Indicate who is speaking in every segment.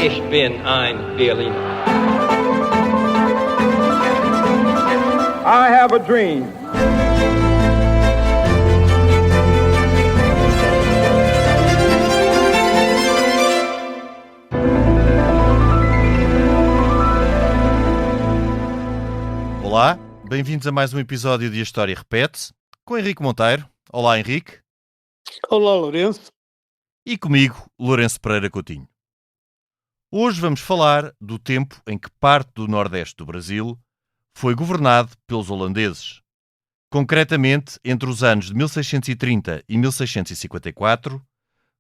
Speaker 1: Ich bin ein Berliner.
Speaker 2: I have a dream.
Speaker 3: Olá, bem-vindos a mais um episódio de A História Repete-se, com Henrique Monteiro. Olá, Henrique.
Speaker 4: Olá, Lourenço.
Speaker 3: E comigo, Lourenço Pereira Coutinho. Hoje vamos falar do tempo em que parte do nordeste do Brasil foi governado pelos holandeses. Concretamente, entre os anos de 1630 e 1654,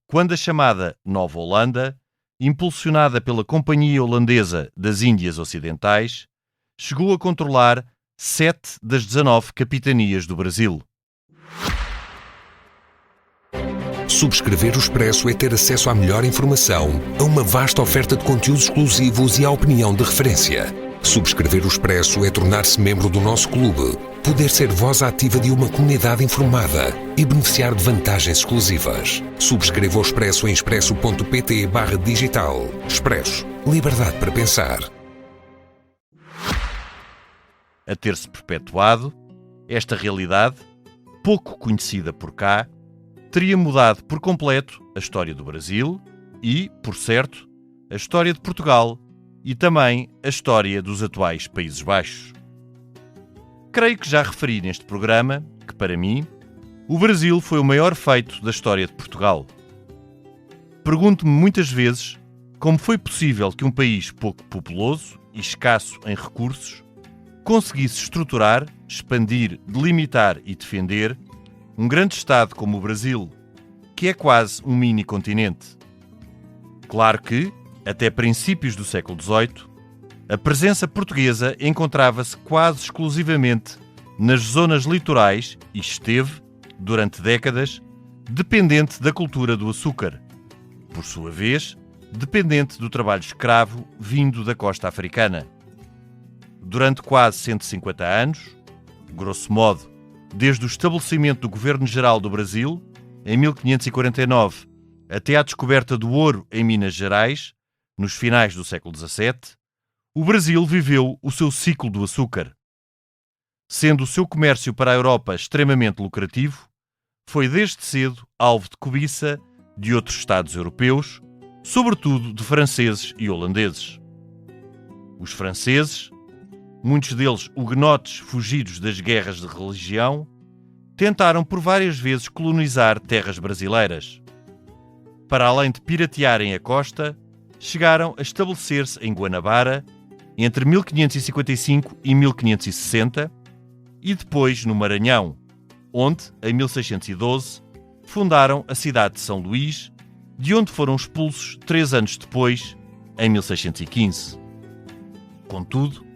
Speaker 3: quando a chamada Nova Holanda, impulsionada pela Companhia Holandesa das Índias Ocidentais, chegou a controlar 7 das 19 capitanias do Brasil.
Speaker 5: Subscrever o Expresso é ter acesso à melhor informação, a uma vasta oferta de conteúdos exclusivos e à opinião de referência. Subscrever o Expresso é tornar-se membro do nosso clube, poder ser voz ativa de uma comunidade informada e beneficiar de vantagens exclusivas. Subscreva o Expresso em expresso.pt/digital. Expresso. Liberdade para pensar.
Speaker 3: A ter-se perpetuado, esta realidade, pouco conhecida por cá, teria mudado por completo a história do Brasil e, por certo, a história de Portugal e também a história dos atuais Países Baixos. Creio que já referi neste programa que, para mim, o Brasil foi o maior feito da história de Portugal. Pergunto-me muitas vezes como foi possível que um país pouco populoso e escasso em recursos conseguisse estruturar, expandir, delimitar e defender um grande Estado como o Brasil, que é quase um mini-continente. Claro que, até princípios do século XVIII, a presença portuguesa encontrava-se quase exclusivamente nas zonas litorais e esteve, durante décadas, dependente da cultura do açúcar, por sua vez, dependente do trabalho escravo vindo da costa africana. Durante quase 150 anos, grosso modo, desde o estabelecimento do Governo-Geral do Brasil, em 1549, até à descoberta do ouro em Minas Gerais, nos finais do século XVII, o Brasil viveu o seu ciclo do açúcar. Sendo o seu comércio para a Europa extremamente lucrativo, foi desde cedo alvo de cobiça de outros Estados europeus, sobretudo de franceses e holandeses. Os franceses, muitos deles huguenotes fugidos das guerras de religião, tentaram por várias vezes colonizar terras brasileiras. Para além de piratearem a costa, chegaram a estabelecer-se em Guanabara entre 1555 e 1560 e depois no Maranhão, onde, em 1612, fundaram a cidade de São Luís, de onde foram expulsos 3 anos depois, em 1615. Contudo,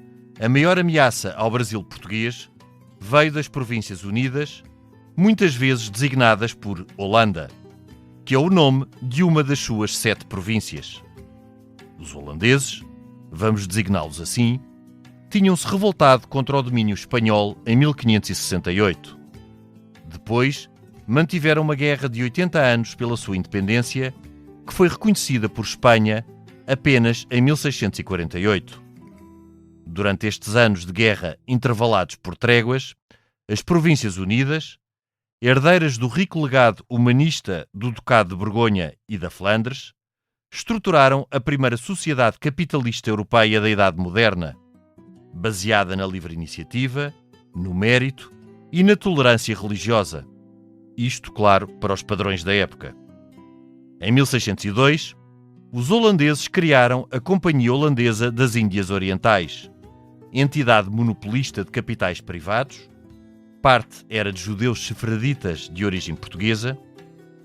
Speaker 3: a maior ameaça ao Brasil português veio das Províncias Unidas, muitas vezes designadas por Holanda, que é o nome de uma das suas 7 províncias. Os holandeses, vamos designá-los assim, tinham-se revoltado contra o domínio espanhol em 1568. Depois, mantiveram uma guerra de 80 anos pela sua independência, que foi reconhecida por Espanha apenas em 1648. Durante estes anos de guerra intervalados por tréguas, as Províncias Unidas, herdeiras do rico legado humanista do Ducado de Borgonha e da Flandres, estruturaram a primeira sociedade capitalista europeia da Idade Moderna, baseada na livre iniciativa, no mérito e na tolerância religiosa. Isto, claro, para os padrões da época. Em 1602, os holandeses criaram a Companhia Holandesa das Índias Orientais, entidade monopolista de capitais privados, parte era de judeus sefraditas de origem portuguesa,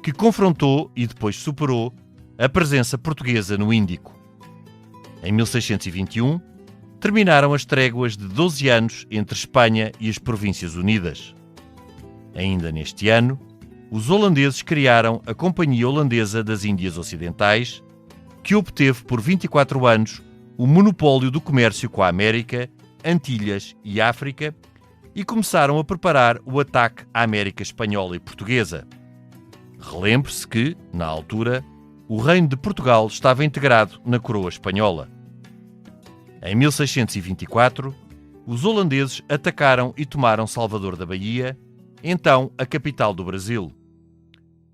Speaker 3: que confrontou e depois superou a presença portuguesa no Índico. Em 1621, terminaram as tréguas de 12 anos entre Espanha e as Províncias Unidas. Ainda neste ano, os holandeses criaram a Companhia Holandesa das Índias Ocidentais, que obteve por 24 anos o monopólio do comércio com a América, Antilhas e África e começaram a preparar o ataque à América Espanhola e Portuguesa. Relembre-se que, na altura, o Reino de Portugal estava integrado na coroa espanhola. Em 1624, os holandeses atacaram e tomaram Salvador da Bahia, então a capital do Brasil.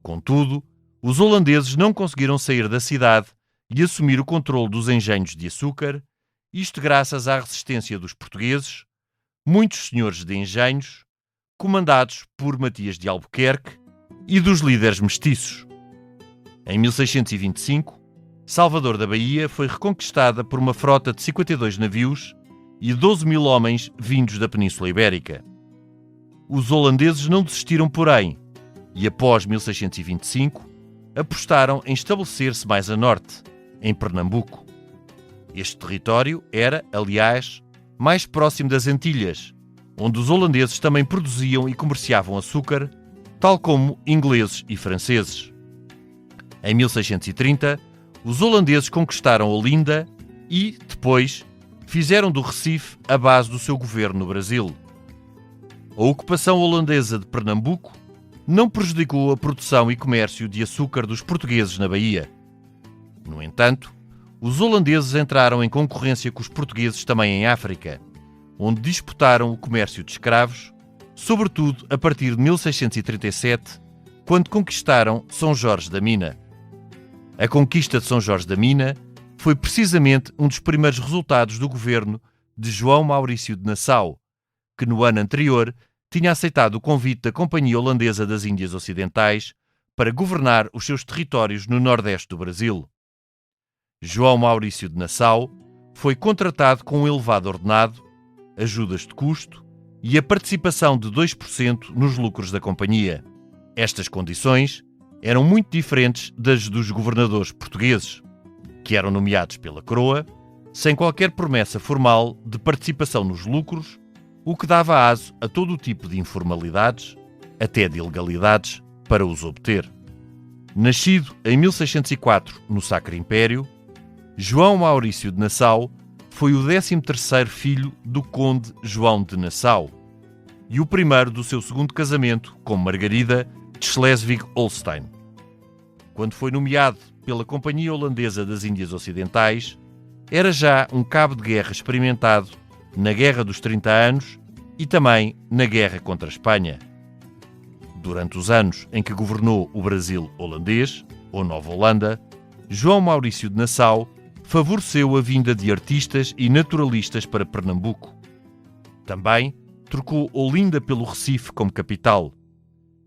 Speaker 3: Contudo, os holandeses não conseguiram sair da cidade e assumir o controle dos engenhos de açúcar, isto graças à resistência dos portugueses, muitos senhores de engenhos, comandados por Matias de Albuquerque, e dos líderes mestiços. Em 1625, Salvador da Bahia foi reconquistada por uma frota de 52 navios e 12.000 homens vindos da Península Ibérica. Os holandeses não desistiram, porém, e após 1625, apostaram em estabelecer-se mais a norte, em Pernambuco. Este território era, aliás, mais próximo das Antilhas, onde os holandeses também produziam e comerciavam açúcar, tal como ingleses e franceses. Em 1630, os holandeses conquistaram Olinda e, depois, fizeram do Recife a base do seu governo no Brasil. A ocupação holandesa de Pernambuco não prejudicou a produção e comércio de açúcar dos portugueses na Bahia. No entanto, os holandeses entraram em concorrência com os portugueses também em África, onde disputaram o comércio de escravos, sobretudo a partir de 1637, quando conquistaram São Jorge da Mina. A conquista de São Jorge da Mina foi precisamente um dos primeiros resultados do governo de João Maurício de Nassau, que no ano anterior tinha aceitado o convite da Companhia Holandesa das Índias Ocidentais para governar os seus territórios no nordeste do Brasil. João Maurício de Nassau foi contratado com um elevado ordenado, ajudas de custo e a participação de 2% nos lucros da companhia. Estas condições eram muito diferentes das dos governadores portugueses, que eram nomeados pela coroa, sem qualquer promessa formal de participação nos lucros, o que dava aso a todo o tipo de informalidades, até de ilegalidades, para os obter. Nascido em 1604 no Sacro Império, João Maurício de Nassau foi o 13º filho do conde João de Nassau e o primeiro do seu segundo casamento com Margarida de Schleswig-Holstein. Quando foi nomeado pela Companhia Holandesa das Índias Ocidentais, era já um cabo de guerra experimentado na Guerra dos 30 Anos e também na Guerra contra a Espanha. Durante os anos em que governou o Brasil holandês, ou Nova Holanda, João Maurício de Nassau favoreceu a vinda de artistas e naturalistas para Pernambuco. Também trocou Olinda pelo Recife como capital.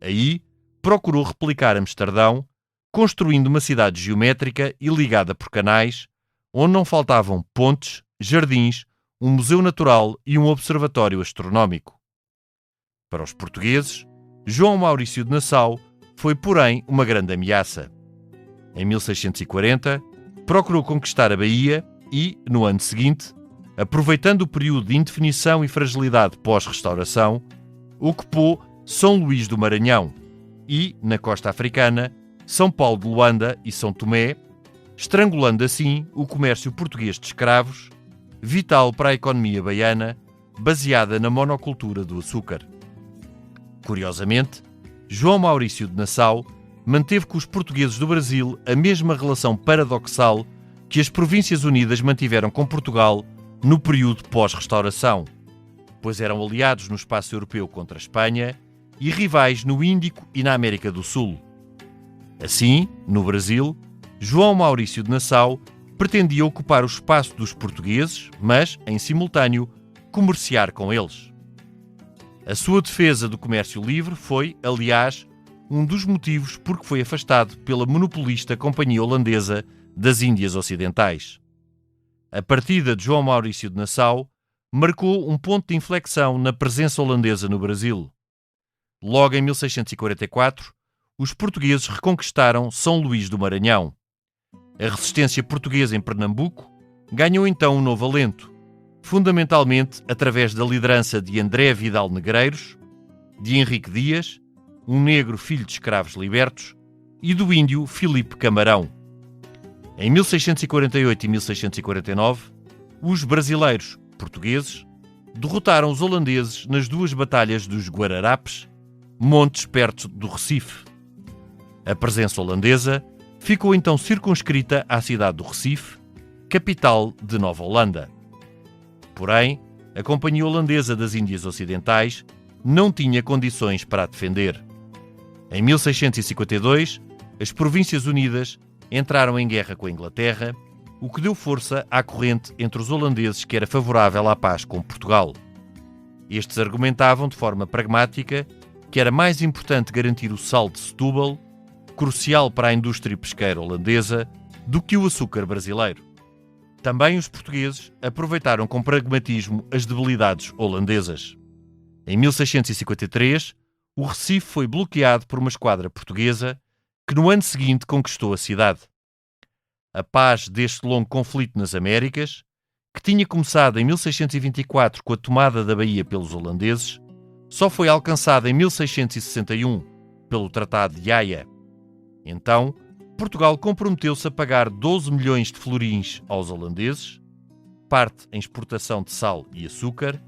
Speaker 3: Aí procurou replicar Amsterdão, construindo uma cidade geométrica e ligada por canais, onde não faltavam pontes, jardins, um museu natural e um observatório astronómico. Para os portugueses, João Maurício de Nassau foi, porém, uma grande ameaça. Em 1640, procurou conquistar a Bahia e, no ano seguinte, aproveitando o período de indefinição e fragilidade pós-restauração, ocupou São Luís do Maranhão e, na costa africana, São Paulo de Luanda e São Tomé, estrangulando assim o comércio português de escravos, vital para a economia baiana, baseada na monocultura do açúcar. Curiosamente, João Maurício de Nassau manteve com os portugueses do Brasil a mesma relação paradoxal que as Províncias Unidas mantiveram com Portugal no período pós-restauração, pois eram aliados no espaço europeu contra a Espanha e rivais no Índico e na América do Sul. Assim, no Brasil, João Maurício de Nassau pretendia ocupar o espaço dos portugueses, mas, em simultâneo, comerciar com eles. A sua defesa do comércio livre foi, aliás, um dos motivos por que foi afastado pela monopolista Companhia Holandesa das Índias Ocidentais. A partida de João Maurício de Nassau marcou um ponto de inflexão na presença holandesa no Brasil. Logo em 1644, os portugueses reconquistaram São Luís do Maranhão. A resistência portuguesa em Pernambuco ganhou então um novo alento, fundamentalmente através da liderança de André Vidal Negreiros, de Henrique Dias, um negro filho de escravos libertos, e do índio Filipe Camarão. Em 1648 e 1649, os brasileiros portugueses derrotaram os holandeses nas duas batalhas dos Guararapes, montes perto do Recife. A presença holandesa ficou então circunscrita à cidade do Recife, capital de Nova Holanda. Porém, a Companhia Holandesa das Índias Ocidentais não tinha condições para a defender. Em 1652, as Províncias Unidas entraram em guerra com a Inglaterra, o que deu força à corrente entre os holandeses que era favorável à paz com Portugal. Estes argumentavam de forma pragmática que era mais importante garantir o sal de Setúbal, crucial para a indústria pesqueira holandesa, do que o açúcar brasileiro. Também os portugueses aproveitaram com pragmatismo as debilidades holandesas. Em 1653, o Recife foi bloqueado por uma esquadra portuguesa que no ano seguinte conquistou a cidade. A paz deste longo conflito nas Américas, que tinha começado em 1624 com a tomada da Bahia pelos holandeses, só foi alcançada em 1661 pelo Tratado de Haia. Então, Portugal comprometeu-se a pagar 12 milhões de florins aos holandeses, parte em exportação de sal e açúcar,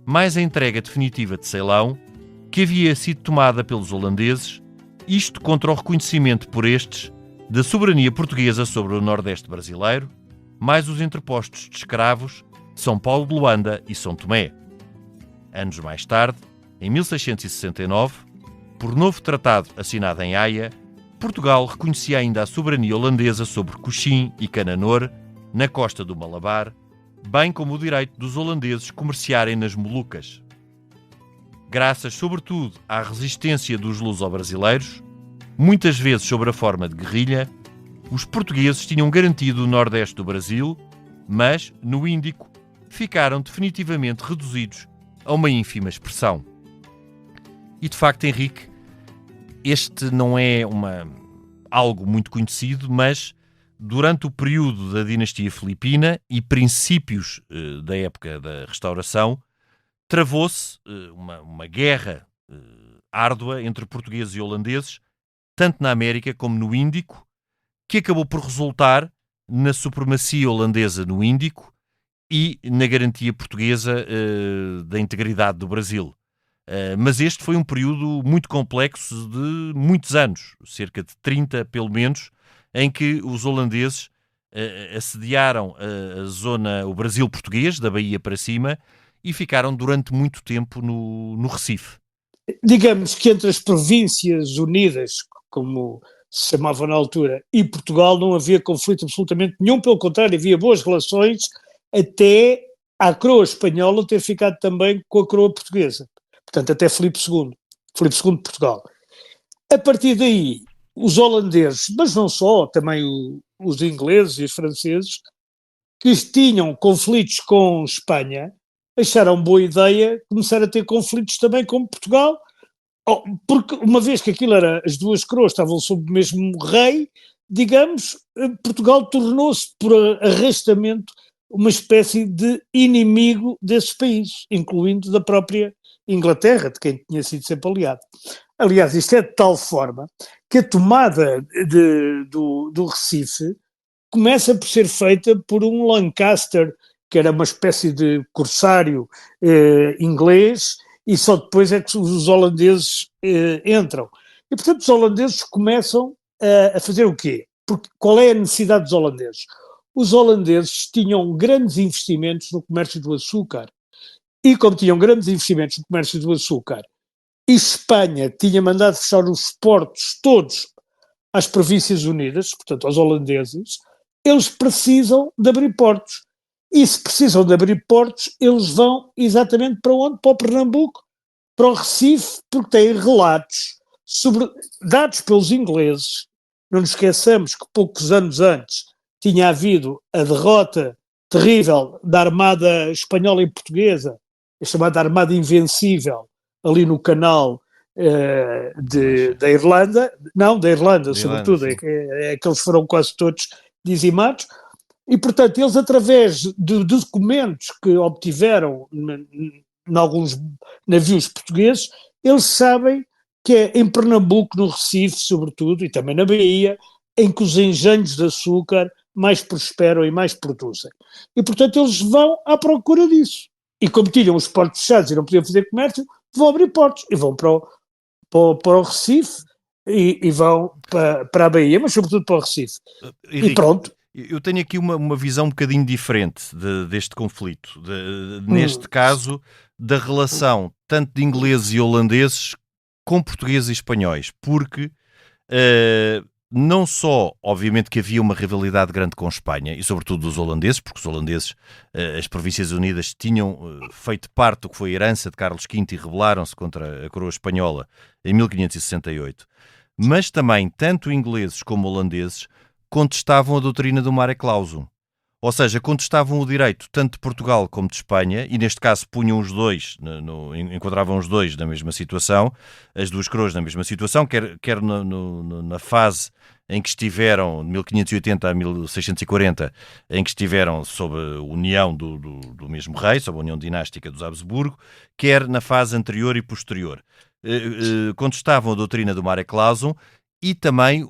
Speaker 3: mais a entrega definitiva de Ceilão, que havia sido tomada pelos holandeses, isto contra o reconhecimento por estes da soberania portuguesa sobre o Nordeste brasileiro, mais os entrepostos de escravos de São Paulo de Luanda e São Tomé. Anos mais tarde, em 1669, por novo tratado assinado em Haia, Portugal reconhecia ainda a soberania holandesa sobre Cochim e Cananor, na costa do Malabar, bem como o direito dos holandeses comerciarem nas Molucas. Graças, sobretudo, à resistência dos luso-brasileiros, muitas vezes sob a forma de guerrilha, os portugueses tinham garantido o Nordeste do Brasil, mas, no Índico, ficaram definitivamente reduzidos a uma ínfima expressão. E, de facto, Henrique, este não é algo muito conhecido, mas durante o período da dinastia filipina e princípios da época da restauração, travou-se uma guerra árdua entre portugueses e holandeses, tanto na América como no Índico, que acabou por resultar na supremacia holandesa no Índico e na garantia portuguesa da integridade do Brasil. Mas este foi um período muito complexo de muitos anos, cerca de 30 pelo menos, em que os holandeses assediaram a zona, o Brasil português, da Bahia para cima, e ficaram durante muito tempo no Recife.
Speaker 4: Digamos que entre as Províncias Unidas, como se chamava na altura, e Portugal não havia conflito absolutamente nenhum, pelo contrário, havia boas relações até a coroa espanhola ter ficado também com a coroa portuguesa. Portanto, até Filipe II de Portugal. A partir daí, os holandeses, mas não só, também os ingleses e os franceses, que tinham conflitos com Espanha, acharam boa ideia começar a ter conflitos também com Portugal, porque uma vez que aquilo era, as duas coroas estavam sob o mesmo rei, digamos, Portugal tornou-se, por arrastamento, uma espécie de inimigo desses países, incluindo da própria Inglaterra, de quem tinha sido sempre aliado. Aliás, isto é de tal forma que a tomada do Recife começa por ser feita por um Lancaster, que era uma espécie de corsário inglês, e só depois é que os holandeses entram. E, portanto, os holandeses começam a fazer o quê? Porque qual é a necessidade dos holandeses? Os holandeses tinham grandes investimentos no comércio do açúcar. E como tinham grandes investimentos no comércio do açúcar, e Espanha tinha mandado fechar os portos todos às Províncias Unidas, portanto aos holandeses, eles precisam de abrir portos. E se precisam de abrir portos, eles vão exatamente para onde? Para o Pernambuco, para o Recife, porque têm relatos dados pelos ingleses. Não nos esqueçamos que poucos anos antes tinha havido a derrota terrível da Armada Espanhola e Portuguesa, a chamada Armada Invencível, ali no canal da Irlanda, não, da Irlanda, sobretudo, é que eles foram quase todos dizimados, e portanto eles, através de documentos que obtiveram em alguns navios portugueses, eles sabem que é em Pernambuco, no Recife sobretudo, e também na Bahia, em que os engenhos de açúcar mais prosperam e mais produzem. E portanto eles vão à procura disso. E como tinham os portos fechados e não podiam fazer comércio, vão abrir portos e vão para o Recife, e vão para a Bahia, mas sobretudo para o Recife.
Speaker 3: Henrique,
Speaker 4: E pronto.
Speaker 3: eu tenho aqui uma visão um bocadinho diferente deste conflito. Neste caso, da relação tanto de ingleses e holandeses com portugueses e espanhóis. Porque não só, obviamente, que havia uma rivalidade grande com Espanha, e sobretudo dos holandeses, porque os holandeses, as Províncias Unidas, tinham feito parte do que foi a herança de Carlos V e rebelaram-se contra a coroa espanhola em 1568. Mas também, tanto ingleses como holandeses, contestavam a doutrina do mare clausum. Ou seja, contestavam o direito tanto de Portugal como de Espanha, e neste caso punham os dois, enquadravam os dois na mesma situação, as duas coroas na mesma situação, quer na fase em que estiveram, de 1580 a 1640, em que estiveram sob a união do mesmo rei, sob a união dinástica dos Habsburgo, quer na fase anterior e posterior. Contestavam a doutrina do mare clausum e também,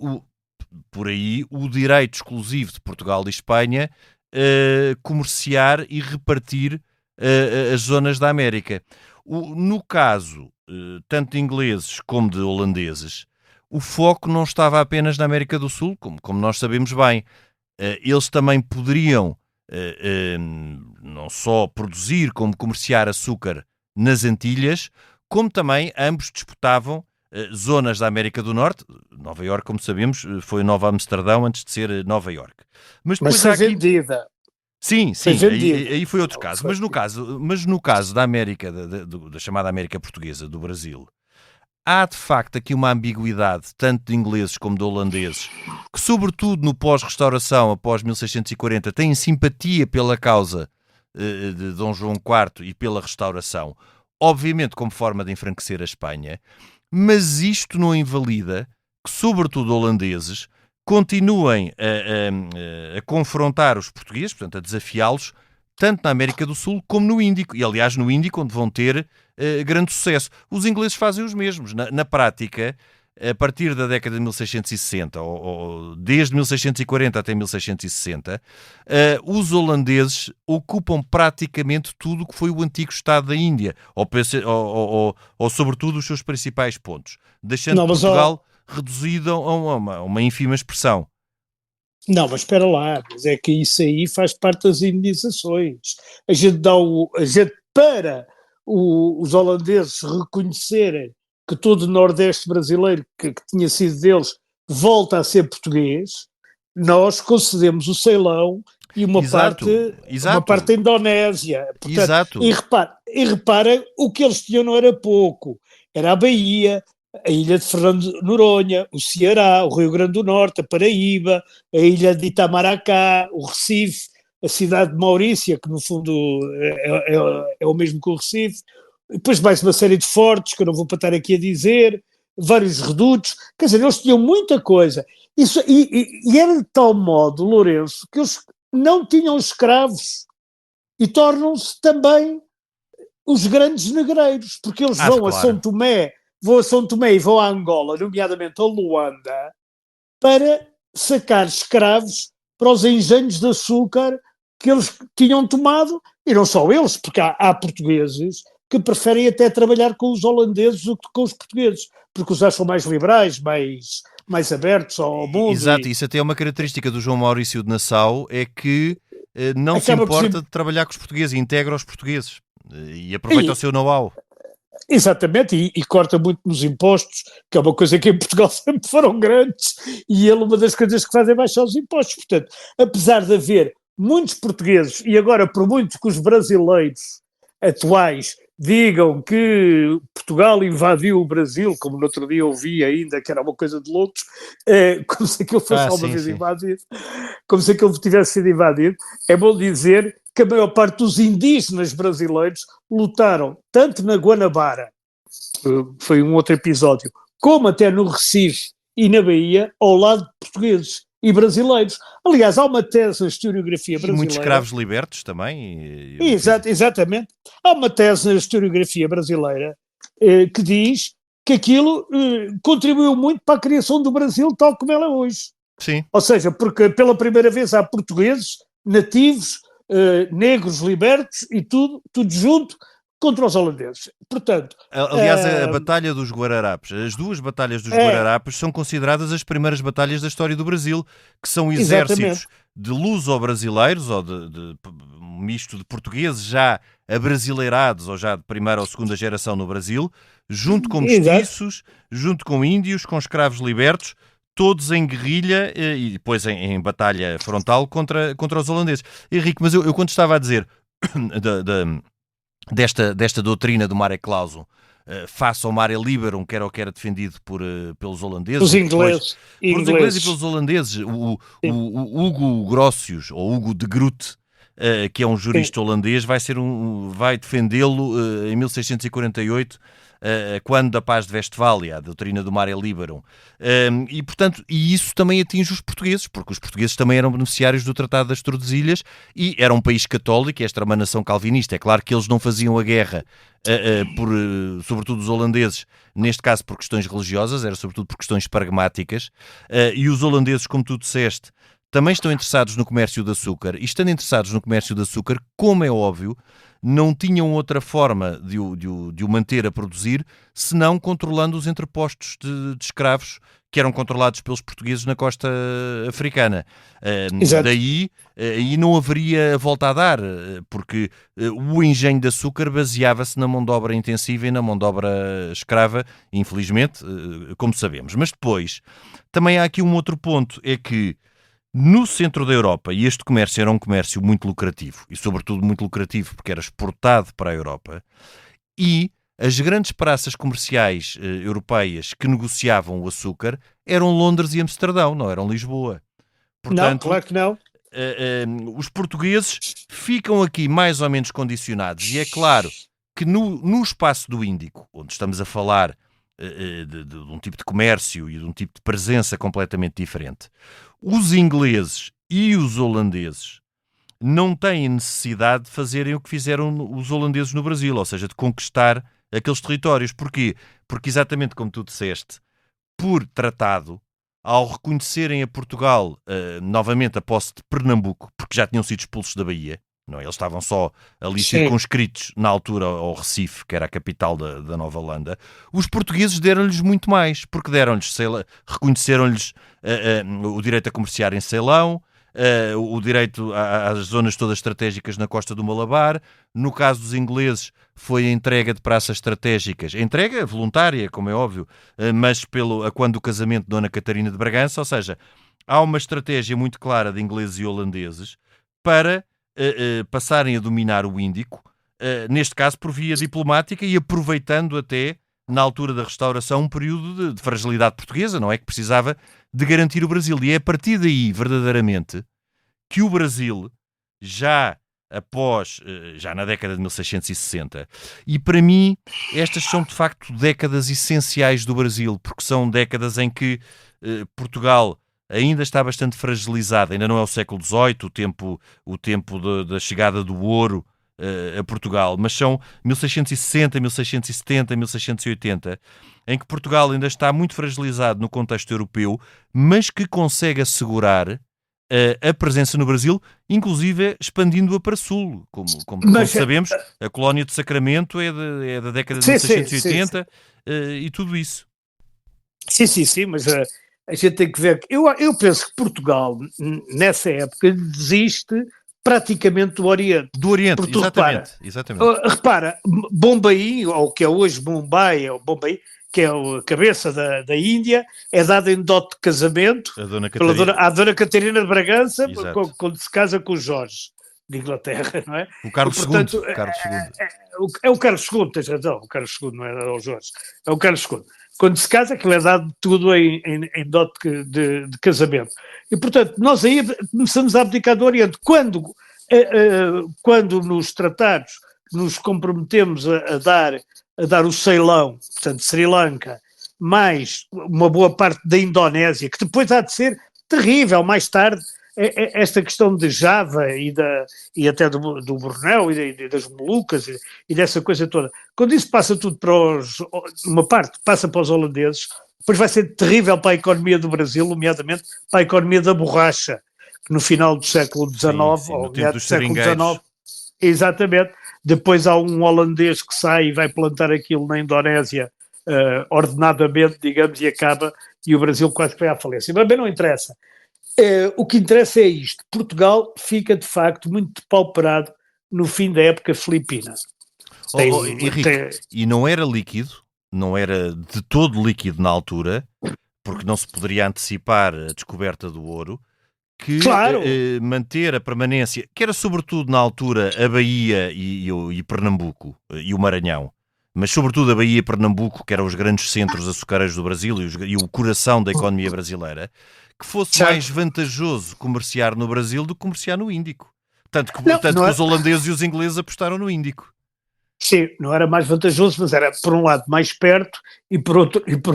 Speaker 3: por aí, o direito exclusivo de Portugal e Espanha comerciar e repartir as zonas da América. No caso, tanto de ingleses como de holandeses, o foco não estava apenas na América do Sul, como nós sabemos bem. Eles também poderiam não só produzir como comerciar açúcar nas Antilhas, como também ambos disputavam zonas da América do Norte. Nova Iorque, como sabemos, foi Nova Amsterdão antes de ser Nova Iorque. Mas
Speaker 4: foi vendida.
Speaker 3: Sim, aí foi outro caso. Mas no caso da América, da chamada América Portuguesa, do Brasil, há de facto aqui uma ambiguidade, tanto de ingleses como de holandeses, que sobretudo no pós-restauração, após 1640, têm simpatia pela causa de Dom João IV e pela restauração, obviamente como forma de enfranquecer a Espanha. Mas isto não invalida que, sobretudo holandeses, continuem a confrontar os portugueses, portanto, a desafiá-los, tanto na América do Sul como no Índico. E, aliás, no Índico, onde vão ter grande sucesso. Os ingleses fazem os mesmos. Na prática, a partir da década de 1660, ou desde 1640 até 1660, os holandeses ocupam praticamente tudo o que foi o antigo Estado da Índia, ou sobretudo os seus principais pontos, deixando Portugal reduzido a uma ínfima expressão.
Speaker 4: Não, mas espera lá, mas é que isso aí faz parte das indenizações. A gente para os holandeses reconhecerem que todo o Nordeste brasileiro que tinha sido deles volta a ser português, nós concedemos o Ceilão e uma parte da Indonésia. Portanto,
Speaker 3: Exato.
Speaker 4: E repara, o que eles tinham não era pouco. Era a Bahia, a ilha de Fernando de Noronha, o Ceará, o Rio Grande do Norte, a Paraíba, a ilha de Itamaracá, o Recife, a cidade de Maurícia, que no fundo é o mesmo que o Recife. Depois mais uma série de fortes, que eu não vou para estar aqui a dizer, vários redutos, quer dizer, eles tinham muita coisa. E era de tal modo, Lourenço, que eles não tinham escravos e tornam-se também os grandes negreiros, porque eles vão a São Tomé, e vão a Angola, nomeadamente a Luanda, para sacar escravos para os engenhos de açúcar que eles tinham tomado, e não só eles, porque há portugueses que preferem até trabalhar com os holandeses do que com os portugueses, porque os acham mais liberais, mais abertos ao mundo.
Speaker 3: Exato, isso até é uma característica do João Maurício de Nassau, é que não se importa de trabalhar com os portugueses, integra os portugueses e aproveita o seu know-how.
Speaker 4: Exatamente, e corta muito nos impostos, que é uma coisa que em Portugal sempre foram grandes, e ele uma das coisas que faz é baixar os impostos. Portanto, apesar de haver muitos portugueses, e agora por muito que os brasileiros atuais digam que Portugal invadiu o Brasil, como no outro dia eu vi ainda, que era uma coisa de loucos, como se aquilo fosse alguma vez invadido, como se aquilo tivesse sido invadido, é bom dizer que a maior parte dos indígenas brasileiros lutaram tanto na Guanabara, foi um outro episódio, como até no Recife e na Bahia, ao lado de portugueses e brasileiros. Aliás, há uma tese na historiografia brasileira...
Speaker 3: E muitos escravos libertos também.
Speaker 4: Exatamente. Há uma tese na historiografia brasileira que diz que aquilo contribuiu muito para a criação do Brasil tal como ela é hoje.
Speaker 3: Sim.
Speaker 4: Ou seja, porque pela primeira vez há portugueses, nativos, negros libertos e tudo junto, contra os holandeses. Portanto,
Speaker 3: aliás, a Batalha dos Guararapes, as duas batalhas dos Guararapes são consideradas as primeiras batalhas da história do Brasil, que são exércitos de luso-brasileiros, ou de um misto de portugueses já abrasileirados, ou já de primeira ou segunda geração no Brasil, junto com mestiços, junto com índios, com escravos libertos, todos em guerrilha e depois em batalha frontal contra os holandeses. Henrique, mas eu quando estava a dizer desta doutrina do mare clausum face ao mare liberum, que era o que era defendido pelos holandeses,
Speaker 4: os ingleses,
Speaker 3: pelos ingleses e pelos holandeses, o Hugo Grotius, ou Hugo de Groot, que é um jurista holandês, vai defendê-lo em 1648, quando da Paz de Westfália, a doutrina do mare liberum. E, portanto, isso também atinge os portugueses, porque os portugueses também eram beneficiários do Tratado das Tordesilhas e era um país católico, esta era uma nação calvinista. É claro que eles não faziam a guerra, sobretudo os holandeses, neste caso por questões religiosas, era sobretudo por questões pragmáticas, e os holandeses, como tu disseste, também estão interessados no comércio de açúcar, e estando interessados no comércio de açúcar, como é óbvio, não tinham outra forma de o manter a produzir, senão controlando os entrepostos de escravos que eram controlados pelos portugueses na costa africana. Daí aí não haveria volta a dar, porque o engenho de açúcar baseava-se na mão de obra intensiva e na mão de obra escrava, infelizmente, como sabemos. Mas depois, também há aqui um outro ponto, é que no centro da Europa, e este comércio era um comércio muito lucrativo, e sobretudo muito lucrativo porque era exportado para a Europa, e as grandes praças comerciais europeias que negociavam o açúcar eram Londres e Amsterdão, não eram Lisboa. Portanto,
Speaker 4: não, claro que não.
Speaker 3: Os portugueses ficam aqui mais ou menos condicionados, e é claro que no espaço do Índico, onde estamos a falar de um tipo de comércio e de um tipo de presença completamente diferente, os ingleses e os holandeses não têm necessidade de fazerem o que fizeram os holandeses no Brasil, ou seja, de conquistar aqueles territórios. Porquê? Porque exatamente como tu disseste, por tratado, ao reconhecerem a Portugal novamente a posse de Pernambuco, porque já tinham sido expulsos da Bahia, não, eles estavam só ali circunscritos na altura ao Recife, que era a capital da Nova Holanda, os portugueses deram-lhes muito mais, porque reconheceram-lhes o direito a comerciar em Ceilão, o direito às zonas todas estratégicas na costa do Malabar. No caso dos ingleses foi a entrega de praças estratégicas, entrega voluntária, como é óbvio, mas quando o casamento de Dona Catarina de Bragança, ou seja, há uma estratégia muito clara de ingleses e holandeses para passarem a dominar o Índico, neste caso por via diplomática e aproveitando até, na altura da restauração, um período de fragilidade portuguesa, não é? Que precisava de garantir o Brasil. E é a partir daí, verdadeiramente, que o Brasil, já na década de 1660, e para mim estas são de facto décadas essenciais do Brasil, porque são décadas em que Portugal ainda está bastante fragilizado, ainda não é o século XVIII, o tempo da chegada do ouro a Portugal, mas são 1660, 1670, 1680, em que Portugal ainda está muito fragilizado no contexto europeu, mas que consegue assegurar a presença no Brasil, inclusive expandindo-a para sul. Como sabemos, a colónia de Sacramento é da década de 1680 e tudo isso.
Speaker 4: Sim, mas a gente tem que ver. Eu penso que Portugal, nessa época, desiste praticamente do Oriente.
Speaker 3: Do Oriente, exatamente.
Speaker 4: Repara, Bombaim, ou o que é hoje Mumbai, que é a cabeça da Índia, é dada em dote de casamento à Dona Catarina de Bragança, quando se casa com o Jorge de Inglaterra, não é?
Speaker 3: O Carlos II.
Speaker 4: É o Carlos II, tens razão, o Carlos II não é o Jorge, é o Carlos II. Quando se casa, aquilo é dado tudo em dote de casamento. E, portanto, nós aí começamos a abdicar do Oriente. Quando nos tratados nos comprometemos a dar o Ceilão, portanto, Sri Lanka, mais uma boa parte da Indonésia, que depois há de ser terrível, mais tarde, esta questão de Java e até do Bornéu e das Molucas e dessa coisa toda. Quando isso passa tudo uma parte passa para os holandeses, depois vai ser terrível para a economia do Brasil, nomeadamente para a economia da borracha, que no final do século XIX, ou no do século XIX, exatamente, depois há um holandês que sai e vai plantar aquilo na Indonésia ordenadamente, digamos, e acaba, e o Brasil quase que vai à falência. Mas bem, não interessa. O que interessa é isto. Portugal fica, de facto, muito depauperado no fim da época filipina.
Speaker 3: Henrique, e não era líquido, não era de todo líquido na altura, porque não se poderia antecipar a descoberta do ouro, que
Speaker 4: claro.
Speaker 3: Manter a permanência, que era sobretudo na altura a Bahia e Pernambuco e o Maranhão, mas sobretudo a Bahia e Pernambuco, que eram os grandes centros açucareiros do Brasil e o coração da economia brasileira, que fosse mais vantajoso comerciar no Brasil do que comerciar no Índico. Tanto que os holandeses e os ingleses apostaram no Índico.
Speaker 4: Sim, não era mais vantajoso, mas era, por um lado, mais perto e, por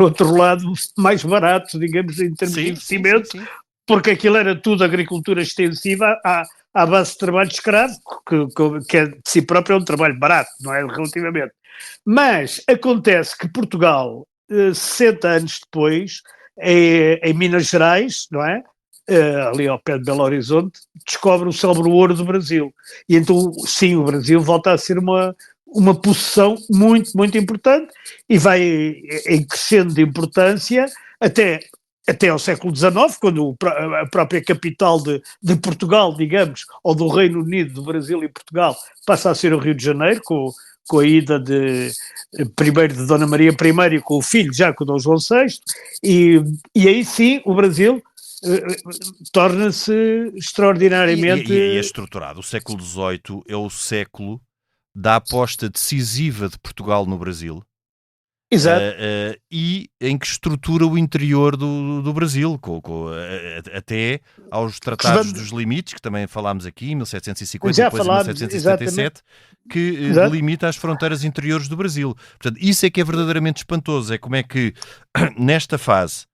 Speaker 4: outro lado, mais barato, digamos, em termos de investimento, sim. Porque aquilo era tudo agricultura extensiva à base de trabalho escravo, que é, de si próprio é um trabalho barato, não é, relativamente. Mas acontece que Portugal, 60 anos depois, em Minas Gerais, não é? Ali ao pé de Belo Horizonte, descobre o célebre ouro do Brasil. E então, sim, o Brasil volta a ser uma possessão muito, muito importante e vai em crescendo de importância até ao século XIX, quando a própria capital de Portugal, digamos, ou do Reino Unido, do Brasil e Portugal, passa a ser o Rio de Janeiro, com a ida primeiro de Dona Maria I e com o filho, já com Dom João VI, e aí sim o Brasil torna-se extraordinariamente...
Speaker 3: E é estruturado. O século XVIII é o século da aposta decisiva de Portugal no Brasil.
Speaker 4: Exato.
Speaker 3: E em que estrutura o interior do Brasil, até aos tratados dos limites, que também falámos aqui, em 1750 e depois em 1777, que delimita as fronteiras interiores do Brasil. Portanto, isso é que é verdadeiramente espantoso, é como é que, nesta fase,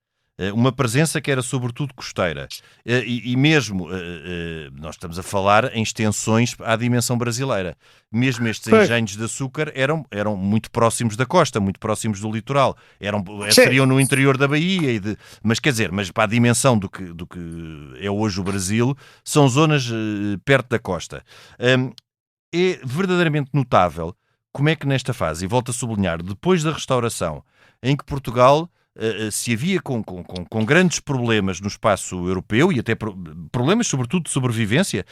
Speaker 3: uma presença que era sobretudo costeira, e mesmo, nós estamos a falar em extensões à dimensão brasileira, mesmo estes engenhos de açúcar eram muito próximos da costa, muito próximos do litoral, estariam no interior da Bahia, mas quer dizer, mas para a dimensão do que é hoje o Brasil, são zonas perto da costa. É verdadeiramente notável como é que nesta fase, e volto a sublinhar, depois da restauração, em que Portugal se havia com grandes problemas no espaço europeu e até problemas sobretudo de sobrevivência,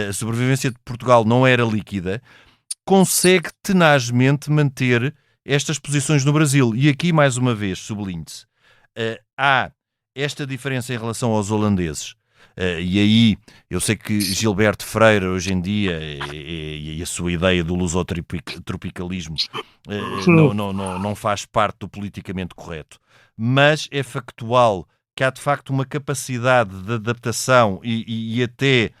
Speaker 3: a sobrevivência de Portugal não era líquida, consegue tenazmente manter estas posições no Brasil. E aqui, mais uma vez, sublinhe-se, há esta diferença em relação aos holandeses. E aí, eu sei que Gilberto Freire, hoje em dia, e a sua ideia do lusotropicalismo não faz parte do politicamente correto, mas é factual que há de facto uma capacidade de adaptação e até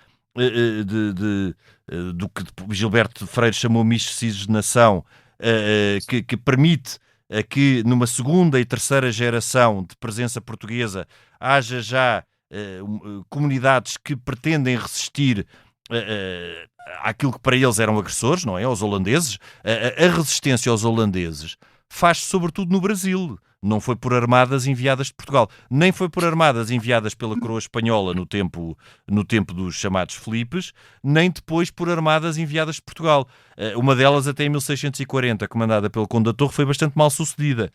Speaker 3: do que Gilberto Freire chamou miscigenação, que permite que numa segunda e terceira geração de presença portuguesa haja já comunidades que pretendem resistir àquilo que para eles eram agressores, não é? Aos holandeses. A resistência aos holandeses faz-se sobretudo no Brasil. Não foi por armadas enviadas de Portugal, nem foi por armadas enviadas pela coroa espanhola no tempo dos chamados Filipes, nem depois por armadas enviadas de Portugal. Uma delas, até em 1640, comandada pelo Conde da Torre, foi bastante mal sucedida.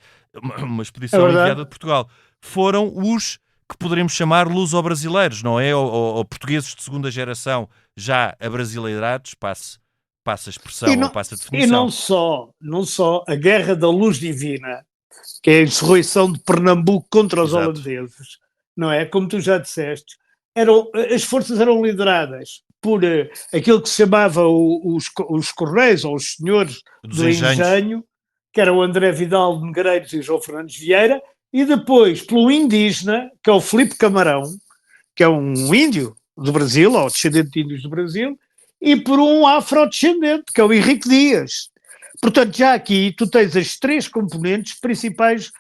Speaker 3: Uma expedição enviada de Portugal. Foram os que poderemos chamar luso-brasileiros, não é? Ou portugueses de segunda geração, já abrasileirados, passa a expressão, ou passa a definição.
Speaker 4: E não só a Guerra da Luz Divina, que é a insurreição de Pernambuco contra os holandeses, não é? Como tu já disseste, as forças eram lideradas por aquilo que se chamava os Correios, ou os senhores do engenho, que eram o André Vidal de Negreiros e João Fernandes Vieira, e depois pelo indígena, que é o Filipe Camarão, que é um índio do Brasil, ou descendente de índios do Brasil, e por um afrodescendente, que é o Henrique Dias. Portanto, já aqui tu tens as três componentes principais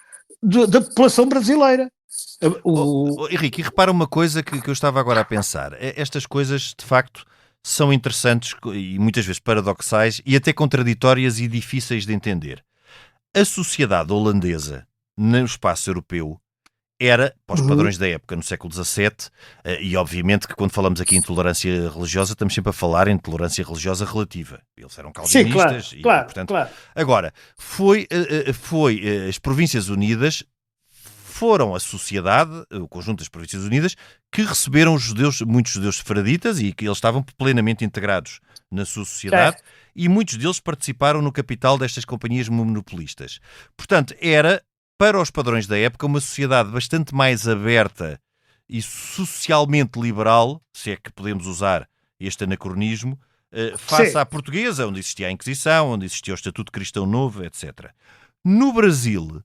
Speaker 4: da população brasileira.
Speaker 3: Henrique, e repara uma coisa que eu estava agora a pensar. Estas coisas, de facto, são interessantes e muitas vezes paradoxais e até contraditórias e difíceis de entender. A sociedade holandesa no espaço europeu era, para os padrões da época, no século XVII, e obviamente que quando falamos aqui em intolerância religiosa, estamos sempre a falar em intolerância religiosa relativa. Eles eram calvinistas.
Speaker 4: Sim,
Speaker 3: e,
Speaker 4: claro,
Speaker 3: portanto,
Speaker 4: claro.
Speaker 3: Agora, as Províncias Unidas foram a sociedade, o conjunto das Províncias Unidas, que receberam os judeus, muitos judeus sefraditas, e que eles estavam plenamente integrados na sua sociedade, e muitos deles participaram no capital destas companhias monopolistas. Portanto, era, para os padrões da época, uma sociedade bastante mais aberta e socialmente liberal, se é que podemos usar este anacronismo, face à portuguesa, onde existia a Inquisição, onde existia o Estatuto Cristão Novo, etc. No Brasil,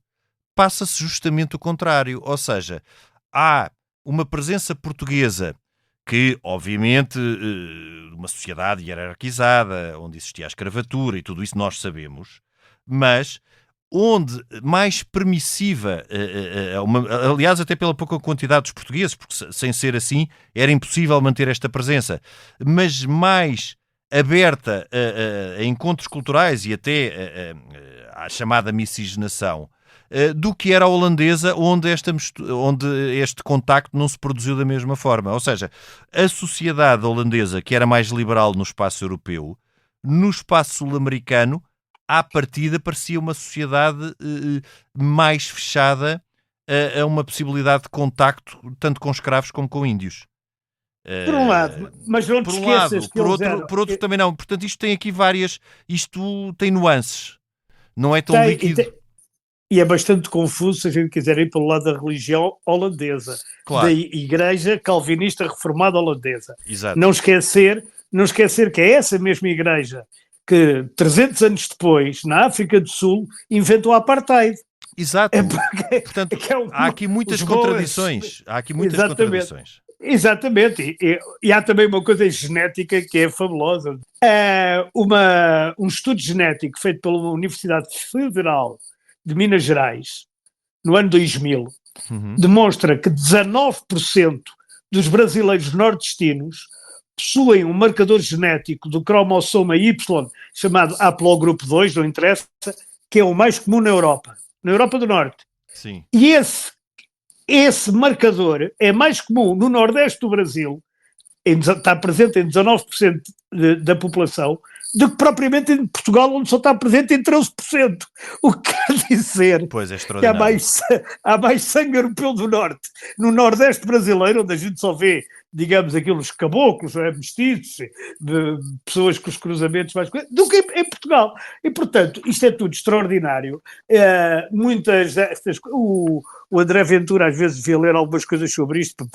Speaker 3: passa-se justamente o contrário, ou seja, há uma presença portuguesa que, obviamente, uma sociedade hierarquizada, onde existia a escravatura e tudo isso nós sabemos, mas onde mais permissiva, aliás, até pela pouca quantidade dos portugueses, porque sem ser assim era impossível manter esta presença, mas mais aberta a encontros culturais e até à chamada miscigenação, do que era a holandesa, onde este contacto não se produziu da mesma forma. Ou seja, a sociedade holandesa, que era mais liberal no espaço europeu, no espaço sul-americano, à partida parecia uma sociedade mais fechada a uma possibilidade de contacto tanto com escravos como com índios.
Speaker 4: Por um lado, mas não te
Speaker 3: por um
Speaker 4: esqueças
Speaker 3: lado,
Speaker 4: que eles
Speaker 3: por outro também não. Portanto, isto tem aqui isto tem nuances. Não é tão líquido.
Speaker 4: E é bastante confuso se a gente quiser ir pelo lado da religião holandesa,
Speaker 3: claro,
Speaker 4: da Igreja Calvinista Reformada Holandesa.
Speaker 3: Exato.
Speaker 4: Não esquecer que é essa mesma Igreja que 300 anos depois, na África do Sul, inventou a Apartheid.
Speaker 3: Exato. Portanto, há aqui muitas contradições. Contradições.
Speaker 4: Exatamente. E há também uma coisa genética que é fabulosa. Um estudo genético feito pela Universidade Federal de Minas Gerais, no ano 2000, demonstra que 19% dos brasileiros nordestinos possuem um marcador genético do cromossoma Y, chamado haplogrupo 2, não interessa, que é o mais comum na Europa do Norte.
Speaker 3: Sim.
Speaker 4: E esse marcador é mais comum no Nordeste do Brasil, está presente em 19% da população, do que propriamente em Portugal, onde só está presente em 13%. O que quer dizer que há mais sangue europeu do Norte, no Nordeste brasileiro, onde a gente só vê, digamos, aqueles caboclos, mestiços, de pessoas com os cruzamentos mais coisas, do que em Portugal. E, portanto, isto é tudo extraordinário. Muitas destas... O André Ventura às vezes devia ler algumas coisas sobre isto